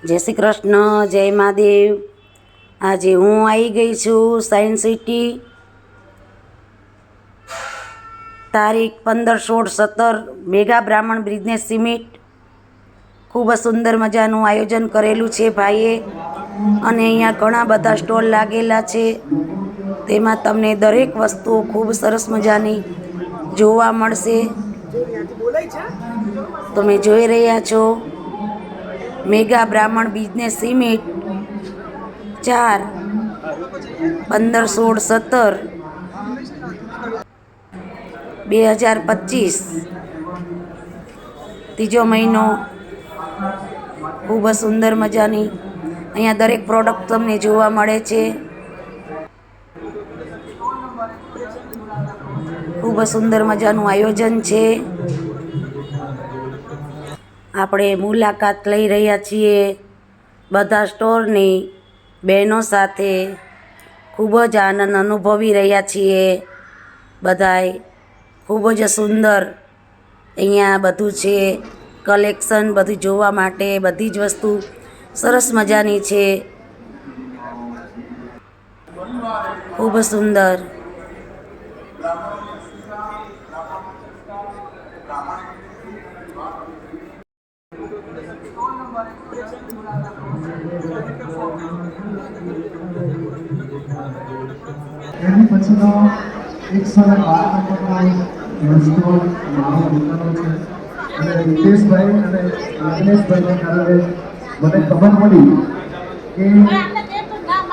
જય શ્રી કૃષ્ણ, જય મહાદેવ। આજે હું આવી ગઈ છું સાયન્સ સિટી। તારીખ 15, 16, 17 મેગા બ્રાહ્મણ બિઝનેસ સમિટ। ખૂબ જ સુંદર મજાનું આયોજન કરેલું છે ભાઈએ, અને અહીંયા ઘણા બધા સ્ટોલ લાગેલા છે। તેમાં તમને દરેક વસ્તુ ખૂબ સરસ મજાની જોવા મળશે। તમે જોઈ રહ્યા છો મેગા બ્રાહ્મણ બિઝનેસ સમિટ 4, 15, 16, 17, 2025 ત્રીજો મહિનો। ખૂબ જ સુંદર મજાની અહીંયા દરેક પ્રોડક્ટ તમને જોવા મળે છે। ખૂબ જ સુંદર મજાનું આયોજન છે। આપણે મુલાકાત લઈ રહ્યા છીએ બધા સ્ટોરની બહેનો સાથે। ખૂબ જ આનંદ અનુભવી રહ્યા છીએ બધાય। ખૂબ જ સુંદર અહીંયા બધું છે કલેક્શન, બધું જોવા માટે બધી જ વસ્તુ સરસ મજાની છે। ખૂબ સુંદર। એની પછીનો 112 નંબરનો મારો દુકાનો છે, અને નિતેશભાઈ અને અગ્નેશભાઈને કારણે મને ખબર પડી કે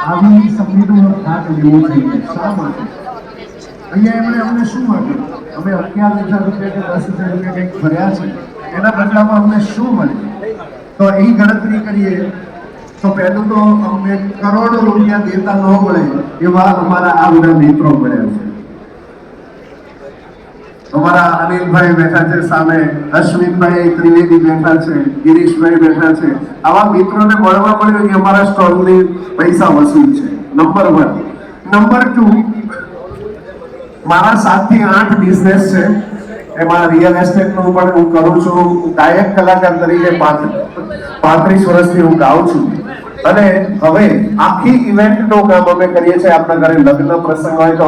આવી સંગીતનો ભાગ લેવો જોઈએ। શા માટે? અહીંયા એમણે અમને શું આપ્યું? અમે 11,000 રૂપિયા કે 10,000 રૂપિયા કંઈક ભર્યા છે, એના બદલામાં અમને શું મળે? તો એ ગણતરી કરીએ તો પહેલું તો અમને કરોડો રૂપિયા દેતા ન મળે એવા અમારા આ બધા મિત્રો મળ્યા છે। અમારા અનિલભાઈ બેઠા છે સામે, અશ્વિનભાઈ ત્રિવેદી બેઠા છે, ગિરીશભાઈ બેઠા છે। આવા મિત્રોને મળવા મળ્યું કે અમારા સ્ટોલની પૈસા વસૂલ છે, નંબર 1। નંબર 2, મારા 7 થી 8 બિઝનેસ છે, એમાં રિયલ એસ્ટેટનું પણ હું કરું છું। ગાયક કલાકાર તરીકે 35 વર્ષથી હું ગાઉં છું, અને હવે આખી ઇવેન્ટનું કામ અમે કરીએ છીએ। આપણા ઘરે લગ્ન પ્રસંગ હોય તો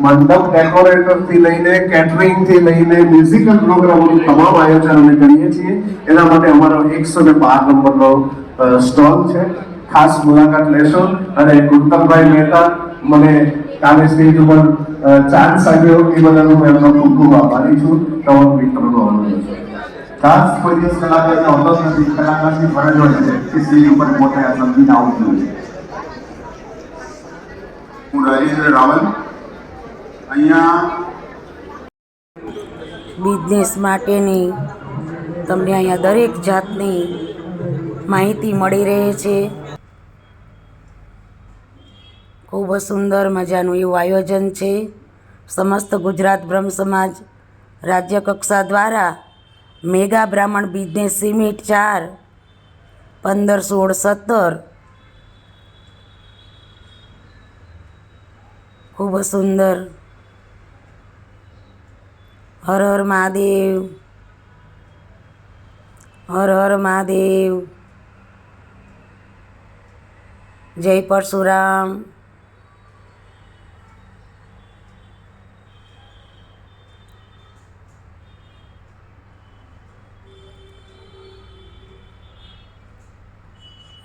મંડપ ડેકોરેટર થી લઈને કેટરિંગ થી લઈને મ્યુઝિકલ પ્રોગ્રામોનું તમામ આયોજન અમે કરીએ છીએ। એના માટે અમારો 112 નંબરનો સ્ટોલ છે। ખાસ મુલાકાત લેશો। અને કુંતલભાઈ મહેતા મને કાલે સ્ટેજ ઉપર ચાન્સ આપ્યો, એ બદલ હું એમનો ખૂબ ખૂબ આભારી છું। તમામ મિત્રોનો આનંદ છે। ખાસ કોઈ દિવસ કલાકારને હોતો જ નથી, કલાકારની ફરજ હોય છે કે સ્ટેજ ઉપર પોતે આ સંગીત આવવું જોઈએ। હું રાજેન્દ્ર રાવલ અહીંયા બિઝનેસ માટેની તમને અહીંયા દરેક જાતની માહિતી મળી રહે છે। ખૂબ જ સુંદર મજાનું એવું આયોજન છે। સમસ્ત ગુજરાત બ્રહ્મ સમાજ રાજ્ય કક્ષા દ્વારા મેગા બ્રાહ્મણ બિઝનેસ સમિટ 4, 15, 16, 17 ખૂબ સુંદર। હર હર મહાદેવ, હર હર મહાદેવ, જય પરશુરામ।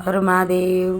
હર મહાદેવ।